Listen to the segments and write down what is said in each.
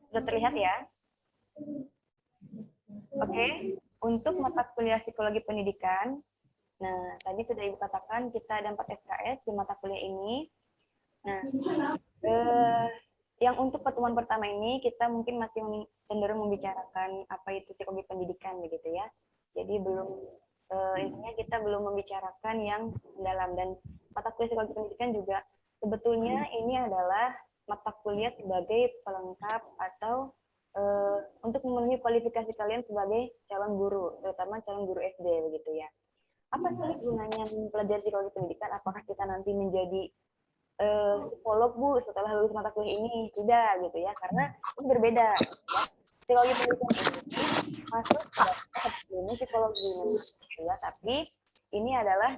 Sudah terlihat ya? Oke, untuk mata kuliah psikologi pendidikan, nah tadi sudah Ibu katakan kita ada 4 SKS di mata kuliah ini. Nah, yang untuk pertemuan pertama ini kita mungkin masih cenderung membicarakan apa itu psikologi pendidikan begitu ya. Jadi intinya kita belum membicarakan yang mendalam, dan mata kuliah psikologi pendidikan juga sebetulnya ini adalah mata kuliah sebagai pelengkap atau untuk memenuhi kualifikasi kalian sebagai calon guru, terutama calon guru SD begitu ya. Apa sih gunanya mempelajari psikologi pendidikan? Apakah kita nanti menjadi psikolog Bu setelah lulus mata kuliah ini? Tidak gitu ya, karena ini berbeda ya. Psikologi pendidikan ini masuk ke dalam ilmu psikologi ya, tapi ini adalah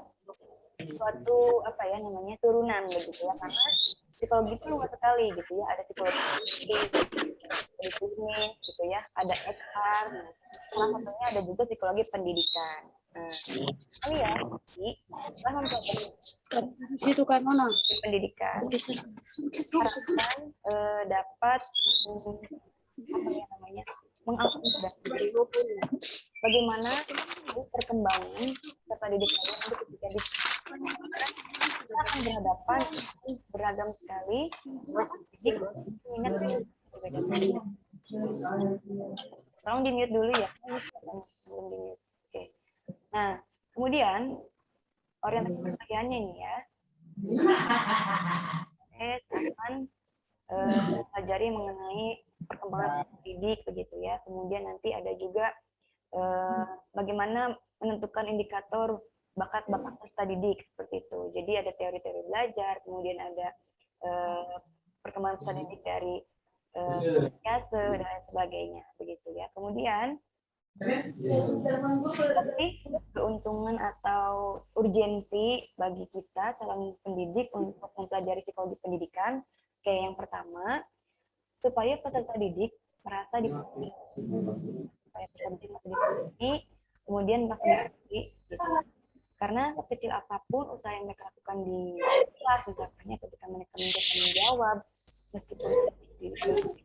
suatu apa ya namanya turunan begitu ya, karena psikologi itu luas sekali gitu ya, ada psikologi klinis gitu ya, ada HR, salah satunya ada juga psikologi pendidikan. Nah, kalian setelah mempelajari situ kan mana pendidikan harapan dapat apa ya namanya mengakomodasi bagaimana perkembangan peserta didik kalian untuk ketika di kita akan berhadapan dengan beragam sekali didik minat berbeda-beda. Tolong di mute dulu ya, belum di mute. Oke. Nah, kemudian orientasi penelitiannya ini ya, akan pelajari mengenai perkembangan didik begitu ya. Kemudian nanti ada juga bagaimana menentukan indikator bakat-bakat peserta didik seperti itu. Jadi ada teori-teori belajar, kemudian ada perkembangan peserta didik dari biasa dan lain sebagainya begitu ya. Kemudian tapi keuntungan atau urgensi bagi kita calon pendidik untuk mempelajari psikologi pendidikan, kayak yang pertama, supaya peserta didik merasa dimengerti, supaya peserta didik merasa dimengerti, kemudian merasa dimengerti, gitu. Karena sekecil apapun usaha yang mereka lakukan di kelas, misalnya ketika mereka menjawab jawab, meskipun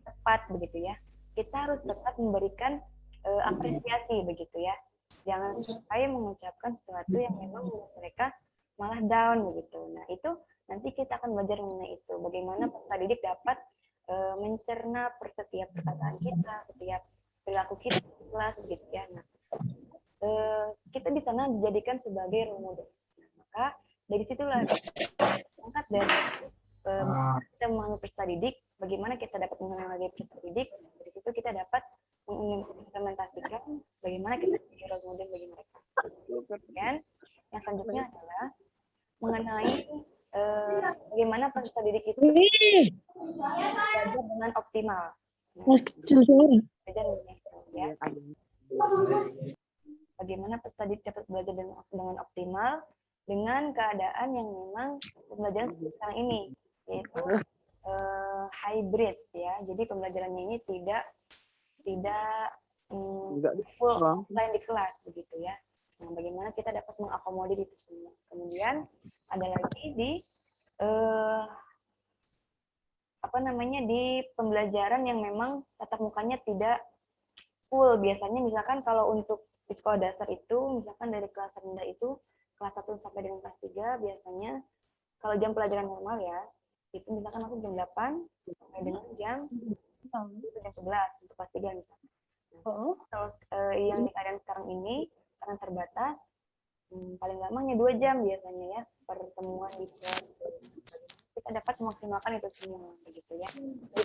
tepat begitu ya, kita harus tetap memberikan apresiasi begitu ya. Jangan sampai mengucapkan sesuatu yang memang membuat mereka malah down begitu. Nah, itu nanti kita akan belajar mengenai itu. Bagaimana peserta didik dapat mencerna setiap perkataan kita, setiap perilaku kita di kelas begitu ya. Nah, kita di sana dijadikan sebagai role model. Maka dari situlah angkat dari kita memahami peserta didik, bagaimana kita dapat mengenali peserta didik, dari situ kita dapat mengimplementasikan bagaimana kita menjadi role model bagi mereka. Dan yang selanjutnya adalah mengenai bagaimana peserta didik itu belajar dengan optimal. Belajar ya. Bagaimana peserta didik dapat belajar dengan optimal dengan keadaan yang memang pembelajaran sekarang ini, yaitu hybrid ya. Jadi pembelajarannya ini tidak full offline di kelas begitu ya. Nah, bagaimana kita dapat mengakomodir itu semua. Kemudian ada lagi di di pembelajaran yang memang tatap mukanya tidak full. Biasanya misalkan kalau untuk di sekolah dasar itu, misalkan dari kelas rendah itu, kelas 1 sampai dengan kelas 3, biasanya kalau jam pelajaran normal ya, itu misalkan masuk jam 8 sampai dengan jam 11 untuk kelas 3 misalkan. Nah, kalau yang di keadaan sekarang ini, karena terbatas, paling lama hanya 2 jam biasanya ya, pertemuan di kelas. Kita dapat memaksimalkan itu semua begitu ya. Itu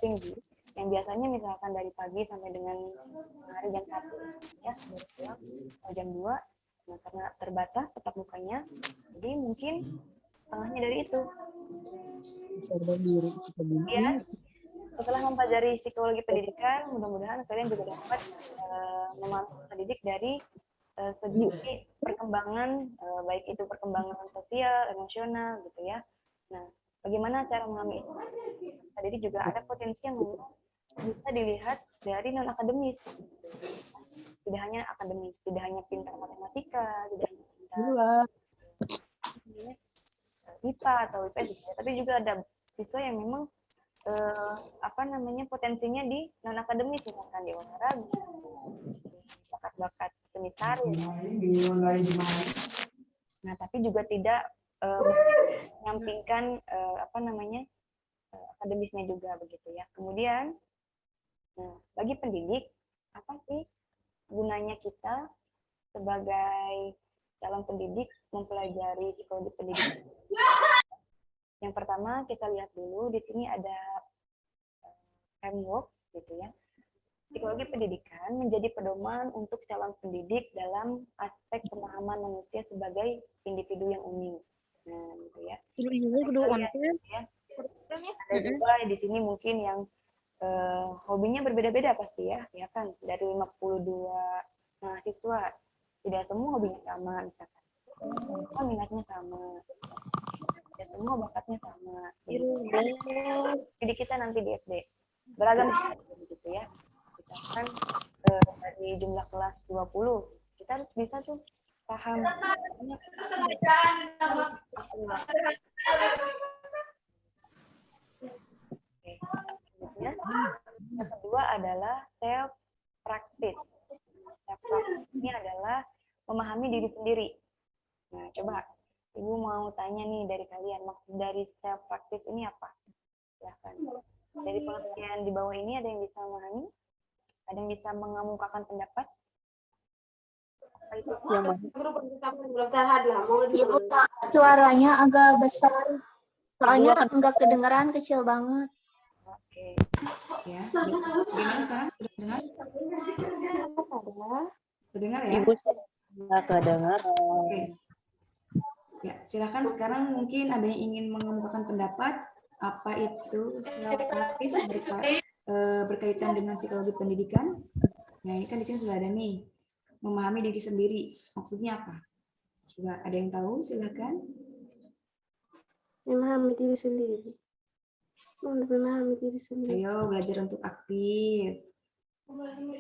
tinggi yang biasanya misalkan dari pagi sampai dengan hari jam 1 ya, baru pulang jam 2. Nah, karena terbatas tetap mukanya, jadi mungkin setengahnya dari itu. Ya, setelah mempelajari psikologi pendidikan, mudah-mudahan kalian juga dapat memantau pendidik dari segi perkembangan, baik itu perkembangan sosial, emosional gitu ya. Nah, bagaimana cara mengambil itu? Jadi juga ada potensi yang bisa dilihat dari non-akademis. Tidak hanya akademis, tidak hanya pintar matematika, tidak hanya pintar IPA atau IPS gitu ya. Tapi juga ada siswa yang memang potensinya di non akademis, misalkan di olahraga, bakat-bakat seni tari. Nah, tapi juga tidak menyampingkan akademisnya juga begitu ya. Kemudian, bagi pendidik, apa sih gunanya kita sebagai calon pendidik mempelajari psikologi pendidikan? Yang pertama kita lihat dulu di sini ada framework gitu ya. Psikologi pendidikan menjadi pedoman untuk calon pendidik dalam aspek pemahaman manusia sebagai individu yang unik. Nah, gitu ya. Ada juga di sini mungkin yang hobinya berbeda-beda pasti ya kan dari 52 mahasiswa tidak semua hobinya sama, misalkan semua minatnya sama, tidak semua bakatnya sama. Jadi kita nanti di SD beragam gitu ya, misalkan dari jumlah kelas 20 kita harus bisa tuh paham yang kedua adalah self practice. Self practice ini adalah memahami diri sendiri. Nah, coba Ibu mau tanya nih dari kalian, maksud dari self practice ini apa? Silahkan. Dari pengertian di bawah ini ada yang bisa memahami? Ada yang bisa mengemukakan pendapat? Apa itu? Ibu, suaranya agak besar. Soalnya enggak kedengeran, kecil banget. Oke. Ya, gimana sekarang? Sudah dengar? Terdengar ya? Ibu nggak kedengar. Oke. Ya, silakan sekarang mungkin ada yang ingin mengemukakan pendapat apa itu self practice berkaitan dengan psikologi pendidikan. Nah, ini kan di sini sudah ada nih. Memahami diri sendiri. Maksudnya apa? Coba ada yang tahu? Silakan. Memahami diri sendiri. Memahami diri sendiri. Ayo belajar untuk aktif.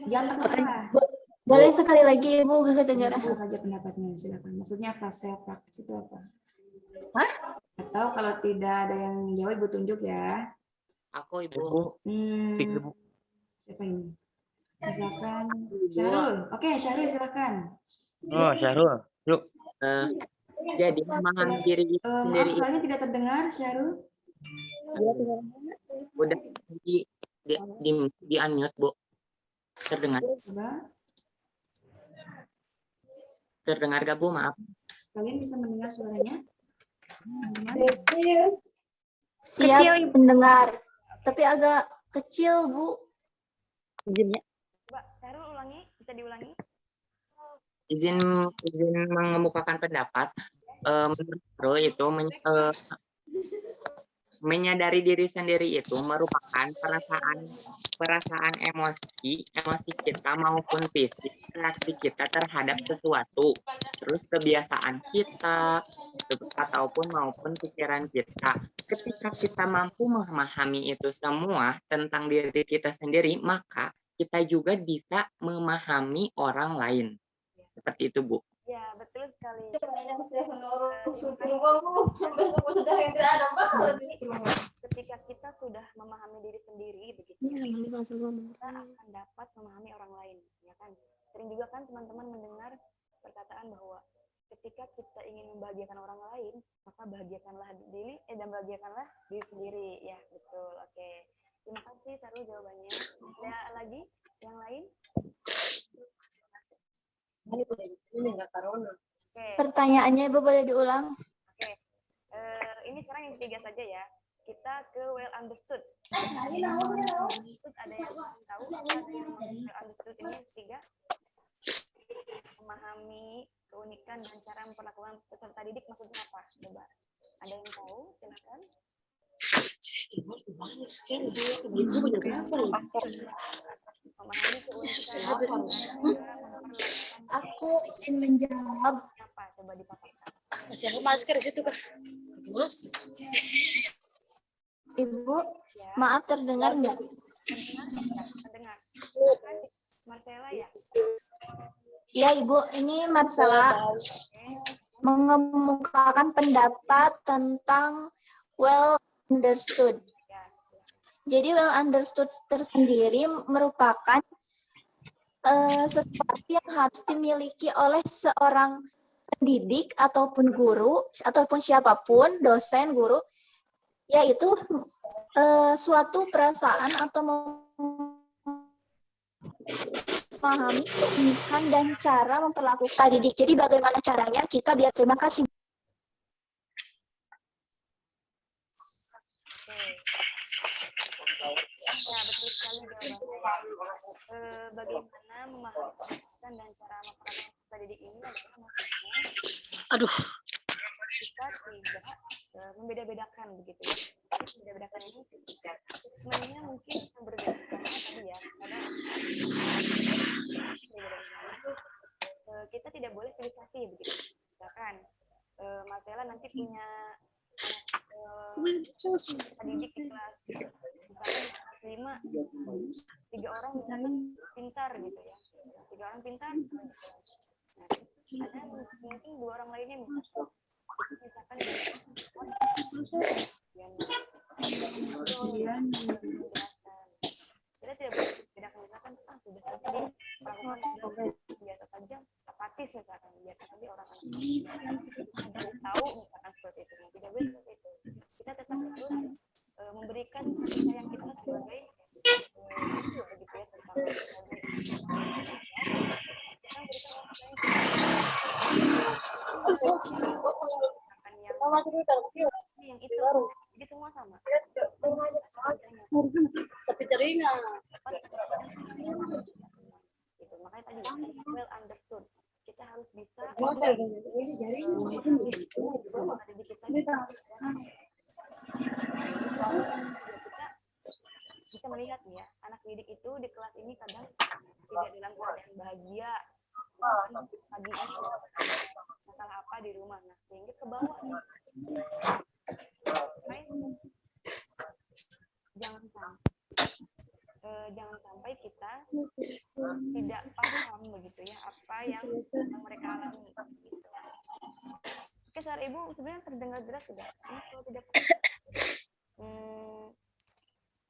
Jangan takut salah. Boleh sekali lagi, Ibu, gak kedengeran. Apa saja pendapatnya, silakan. Maksudnya apa? Self practice itu apa? Hah? Atau kalau tidak ada yang jawab, Ibu tunjuk ya. Aku Ibu. Siapa ini? Misalkan Syarul. Oke, Syarul silakan. Oh, Syahrul. Yuk. Jadi memahami diri sendiri. Maaf, soalnya tidak terdengar, Syarul. Udah di unmute, Bu. Terdengar? Coba. Terdengar gak, Bu? Maaf. Kalian bisa mendengar suaranya? Siap mendengar. Tapi agak kecil, Bu. Izinnya. Coba Syarul ulangi, bisa diulangi? Izin mengemukakan pendapat. Menurut Syarul itu menyadari diri sendiri itu merupakan perasaan emosi kita maupun fisik, reaksi kita terhadap sesuatu, terus kebiasaan kita maupun pikiran kita. Ketika kita mampu memahami itu semua tentang diri kita sendiri, maka kita juga bisa memahami orang lain. Seperti itu, Bu. Ya, betul sekali. Ketika kita sudah memahami diri sendiri, begitu, kita akan dapat memahami orang lain, ya kan? Sering juga kan teman-teman mendengar perkataan bahwa ketika kita ingin membahagiakan orang lain, maka bahagiakanlah diri dan bahagiakanlah diri sendiri, ya betul. Oke, terima kasih Sarul jawabannya. Ada lagi yang lain? Oke. Pertanyaannya, Ibu, boleh diulang? Oke. Ini sekarang yang ketiga saja ya. Kita ke well understood. Ada yang tahu apa yang well understood ini ketiga? Memahami keunikan dan cara memperlakukan peserta didik maksudnya apa? Coba. Ada yang tahu? Silakan. Memahami keunikan. Aku izin menjawab. Apa? Coba dipakai. Masih ada masker situ, Kak. Ibu, Ya. maaf, terdengar nggak? Terdengar. Silakan Marcella ya. Ya, Ibu, ini Marcella. Oke. mengemukakan pendapat tentang well understood. Jadi well understood tersendiri merupakan sesuatu yang harus dimiliki oleh seorang pendidik ataupun guru ataupun siapapun, dosen, guru, yaitu suatu perasaan atau memahami keunikan dan cara memperlakukan didik. Jadi bagaimana caranya kita biar terima kasih. Ya, betul sekali jawabannya. Bagaimana memahami keunikan dan cara memperlakukan peserta didik ini adalah maksudnya kita tidak membeda-bedakan begitu ya. Membeda-bedakan ini sebenarnya mungkin berbeda karena tadi ya, kita tidak boleh pilih kasih begitu. Misalkan Mas Ella nanti punya didik di kelas misalkan 5, 3 orang misalkan pintar gitu ya, 3 orang pintar, nah, ada mungkin 2 orang lainnya misalkan kita tidak boleh bedakan misalkan sudah tadi melakukan biasa saja apatis misalkan biasa saja orang-orang tidak tahu misalkan seperti itu, nah, tidak boleh seperti itu. Kita tetap harus memberikan kasih sayang kita sebagai begitu ya tentang yang itu jadi semua sama Tapi cerina. itu makanya tadi well understood kita harus bisa kita bisa melihat nih ya anak didik itu di kelas ini kadang tidak dalam keadaan bahagia pagi ini masalah apa di rumah, nah sehingga ke bawah nih. Jangan sampai kita tidak paham begitu ya apa yang mereka alami gitu. Oke, suara Ibu sebenarnya terdengar jelas sudah. Ini kalau tidak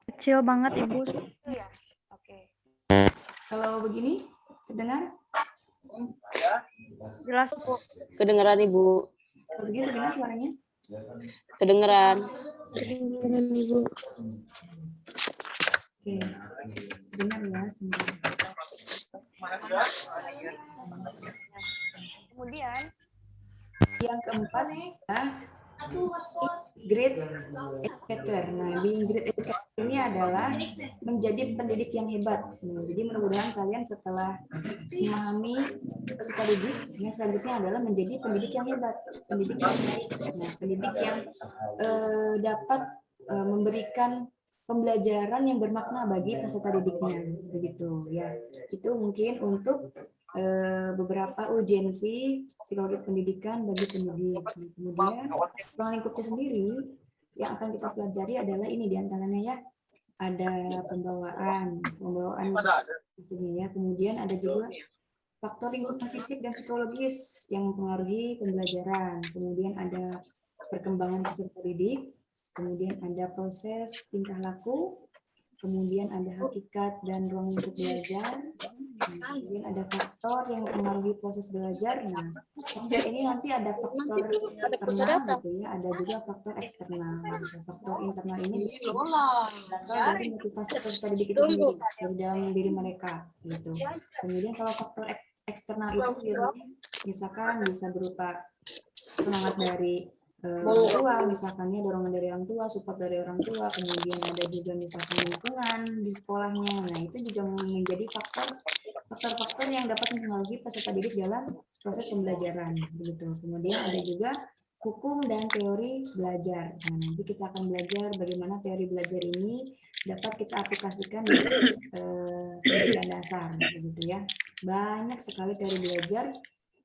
kecil banget Ibu. itu ya. Oke. Kalau begini, terdengar? Jelas Bu. Kedengeran Ibu. Kalau begini terdengar suaranya? Kedengeran. Kedengeran Ibu. Oke, dengar ya semua. Kemudian Yang keempat adalah great educator. Nah, being great educator ini adalah menjadi pendidik yang hebat. Nah, jadi mudah-mudahan kalian setelah memahami peserta didik, yang selanjutnya adalah menjadi pendidik yang hebat, pendidik yang baik. Nah, pendidik yang dapat memberikan pembelajaran yang bermakna bagi peserta didiknya, begitu ya. Itu mungkin untuk beberapa urgensi psikologi pendidikan bagi pendidik. Kemudian ruang lingkupnya sendiri yang akan kita pelajari adalah ini diantaranya ya, ada pembawaan ya. Kemudian ada juga faktor lingkungan fisik dan psikologis yang mempengaruhi pembelajaran. Kemudian ada perkembangan peserta didik. Kemudian ada proses tingkah laku, kemudian ada hakikat dan ruang lingkup belajar, kemudian ada faktor yang mempengaruhi proses belajar. Nah, ini nanti ada faktor internal gitu ya, ada juga faktor eksternal. Faktor internal ini berasal dari motivasi peserta didik itu sendiri dari dalam diri mereka gitu. Kemudian kalau faktor eksternal itu biasanya misalkan bisa berupa semangat dari orang tua, misalkan ya dorongan dari orang tua, support dari orang tua, kemudian ada juga misalkan lingkungan di sekolahnya. Nah, itu juga menjadi faktor-faktor yang dapat mempengaruhi peserta didik dalam proses pembelajaran begitu. Kemudian ada juga hukum dan teori belajar. Nah, nanti kita akan belajar bagaimana teori belajar ini dapat kita aplikasikan di pendidikan dasar begitu ya. Banyak sekali teori belajar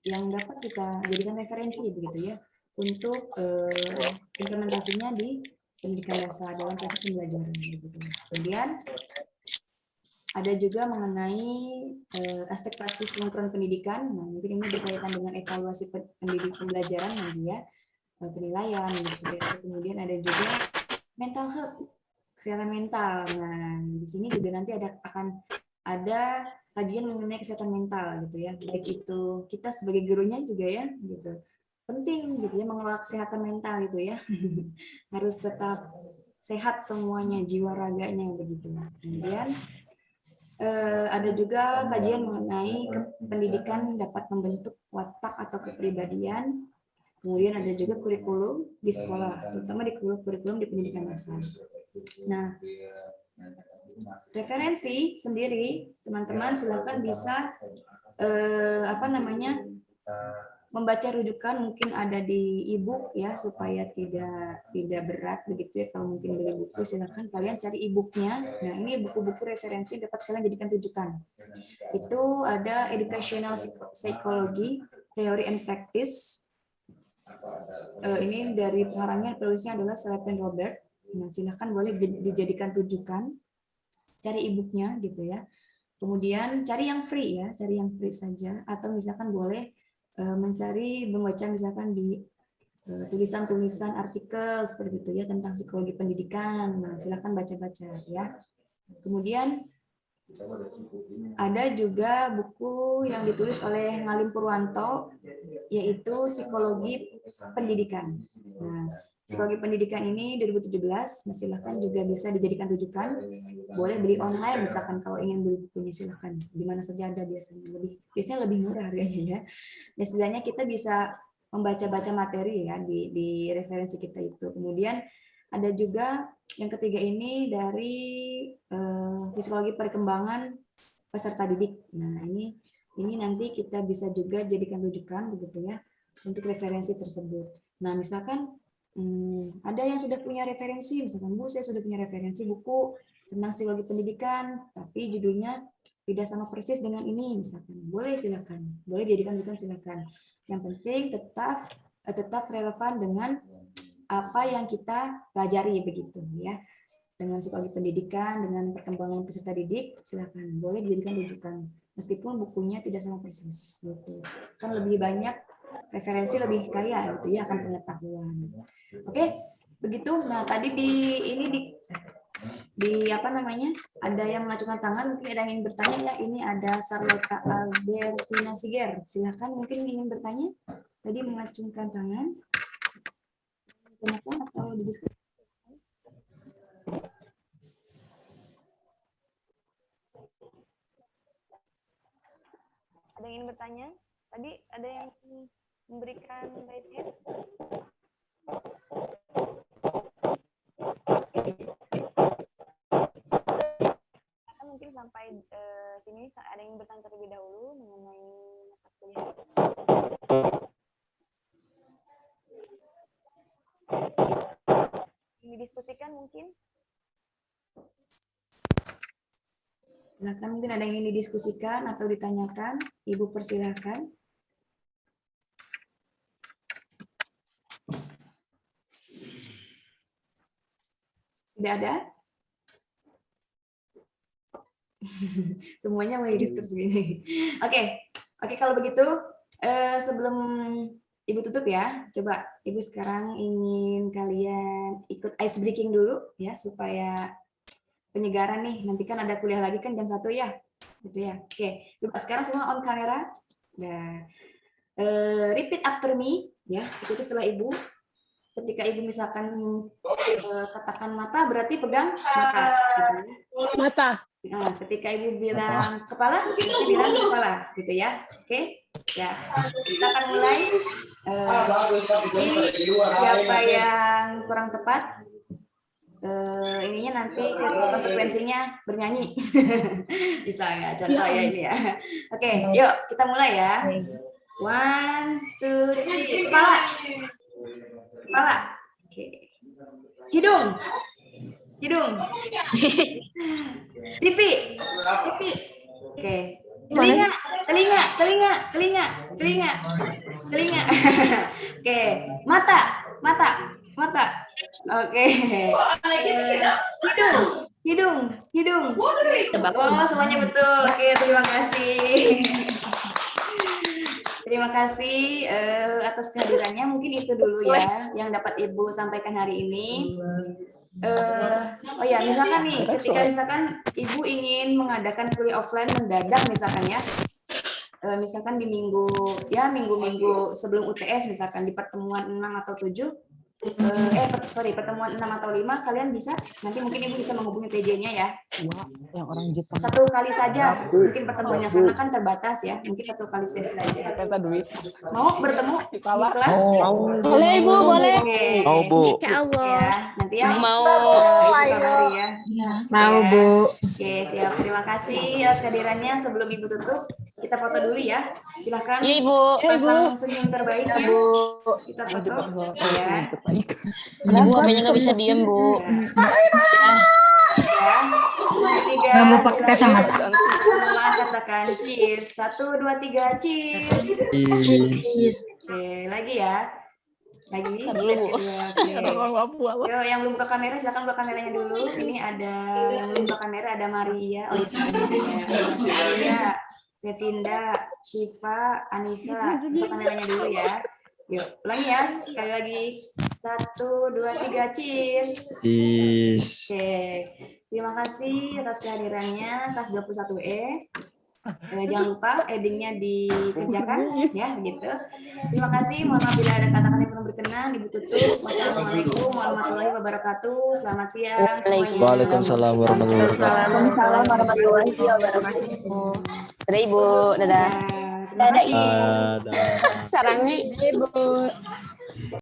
yang dapat kita jadikan referensi begitu ya, untuk implementasinya di pendidikan dasar dalam proses pembelajaran. Kemudian ada juga mengenai aspek praktis lingkungan pendidikan. Nah, mungkin ini berkaitan dengan evaluasi pendidik pembelajaran nanti ya, penilaian dan sebagainya. Kemudian ada juga mental health, kesehatan mental. Nah, di sini juga nanti akan ada kajian mengenai kesehatan mental gitu ya. Baik itu kita sebagai gurunya juga ya gitu. Penting gitu ya mengelola kesehatan mental gitu ya. Harus tetap sehat semuanya, jiwa raganya begitu. Kemudian ada juga kajian mengenai pendidikan dapat membentuk watak atau kepribadian. Kemudian ada juga kurikulum di sekolah, terutama di kurikulum di pendidikan dasar. Nah, referensi sendiri, teman-teman silakan bisa membaca rujukan, mungkin ada di e-book ya, supaya tidak berat begitu ya. Kalau mungkin beli buku silakan kalian cari e-booknya. Nah, ini buku-buku referensi dapat kalian jadikan rujukan. Itu ada Educational Psychology, Theory and Practice. Ini dari pengarangnya, penulisnya adalah Stephen Robert. Nah, silakan boleh dijadikan rujukan, cari e-booknya gitu ya. Kemudian cari yang free ya, cari yang free saja. Atau misalkan boleh membaca misalkan di tulisan-tulisan artikel seperti itu ya tentang psikologi pendidikan. Nah, silakan baca-baca ya. Kemudian ada juga buku yang ditulis oleh Ngalim Purwanto, yaitu Psikologi Pendidikan. Nah, Psikologi Pendidikan ini 2017, nah silahkan juga bisa dijadikan rujukan. Boleh beli online, misalkan kalau ingin beli bukunya silahkan. Di mana saja ada biasanya lebih murah harganya ya. Dan setidaknya kita bisa membaca-baca materi ya di referensi kita itu. Kemudian ada juga yang ketiga ini dari psikologi perkembangan peserta didik. Nah, ini nanti kita bisa juga jadikan rujukan begitu ya untuk referensi tersebut. Nah, misalkan ada yang sudah punya referensi, misalkan Bu, saya sudah punya referensi buku tentang psikologi pendidikan, tapi judulnya tidak sama persis dengan ini, misalkan. Boleh silakan, boleh dijadikan rujukan silakan. Yang penting tetap relevan dengan apa yang kita pelajari begitu ya. Dengan psikologi pendidikan, dengan perkembangan peserta didik, silakan boleh dijadikan rujukan. Meskipun bukunya tidak sama persis gitu. Kan lebih banyak referensi, lebih kaya gitu ya akan pengetahuan. Oke, begitu. Nah, tadi ada yang mengajukan tangan, mungkin ada yang ingin bertanya ya. Ini ada Charlotte Albertina Siger. Silakan mungkin ingin bertanya. Tadi mengacungkan tangan. Kenapa atau didiskusi? Ada yang ingin bertanya? Tadi ada yang memberikan raise hand? Mungkin sampai sini ada yang bertanya terlebih dahulu mengenai mata kuliah. Ini didiskusikan mungkin? Silakan, mungkin ada yang ingin didiskusikan atau ditanyakan. Ibu persilahkan. Tidak ada? Semuanya mau diskus begini. Oke, kalau begitu sebelum Ibu tutup ya, coba Ibu sekarang ingin kalian ikut ice breaking dulu ya supaya penyegaran nih. Nanti kan ada kuliah lagi kan jam 1 ya. Gitu ya. Oke, coba sekarang semua on kamera. Nah, repeat after me ya, ikuti setelah Ibu. Ketika Ibu misalkan katakan mata, berarti pegang mata. Gitu. Mata. Nah, ketika Ibu bilang kepala, berarti bilang kepala, gitu ya. Oke, ya. Kita akan mulai. Siapa yang kurang tepat, ininya nanti konsekuensinya bernyanyi. Bisa ya, contoh ya ini ya. Oke, yuk kita mulai ya. 1, 2, 3, kepala. Kepala. Oke. Hidung. Pipi. Oke. Telinga. Oke. Mata. Oke. Hidung. Tebak. Oh, semuanya betul. Oke, terima kasih. Terima kasih atas kehadirannya. Mungkin itu dulu ya yang dapat Ibu sampaikan hari ini. Oh ya, misalkan nih, ketika misalkan Ibu ingin mengadakan kuliah offline mendadak misalkan ya, misalkan di minggu-minggu sebelum UTS misalkan di pertemuan 6 atau 7, pertemuan 6 atau 5 kalian bisa, nanti mungkin Ibu bisa menghubungi PJ-nya ya. Yang orang Jepang. Satu kali saja mungkin pertemuannya karena kan terbatas ya, mungkin satu kali sesi saja. Mau bertemu di kelas? Boleh Ibu, boleh. Oke. Mau, Bu. Sip, ya. Nanti ya. Mau. Ibu kabari ya. Mau, Ya. Bu. Oke, siap. Terima kasih atas kehadirannya. Sebelum Ibu tutup, kita foto dulu ya. Silahkan Iya Ibu. pasang senyum terbaiknya. Kita foto. Ya. Ibu HP-nya nggak bisa diem Bu. Ya. Tiga. Nggak mau pakai kacamata. Semua katakan cheers. 1, 2, 3, cheers. Oke, lagi ya. Lagi. Ntar dulu, Bu. Oke. Yo, yang belum buka kamera, silakan buka kameranya dulu. Ini ada yang belum buka kamera, ada Maria. Oh, iya. Maria, Devinda, Shiva, Anissa. Buka kameranya dulu ya. Yuk, ulangi ya. Sekali lagi. 1, 2, 3, cheers. Oke. Terima kasih atas kehadirannya kelas 21E. Jangan lupa editingnya dikerjakan ya begitu. Terima kasih. Mohon maaf bila ada kata-kata yang kurang berkenan. Ibu tutup. Wassalamualaikum warahmatullahi wabarakatuh. Selamat siang semuanya. Waalaikumsalam warahmatullahi wabarakatuh. Waalaikumsalam warahmatullahi wabarakatuh. Dadah Ibu, dadah. Ya, terima kasih. Dadah. Sarangnya Ibu.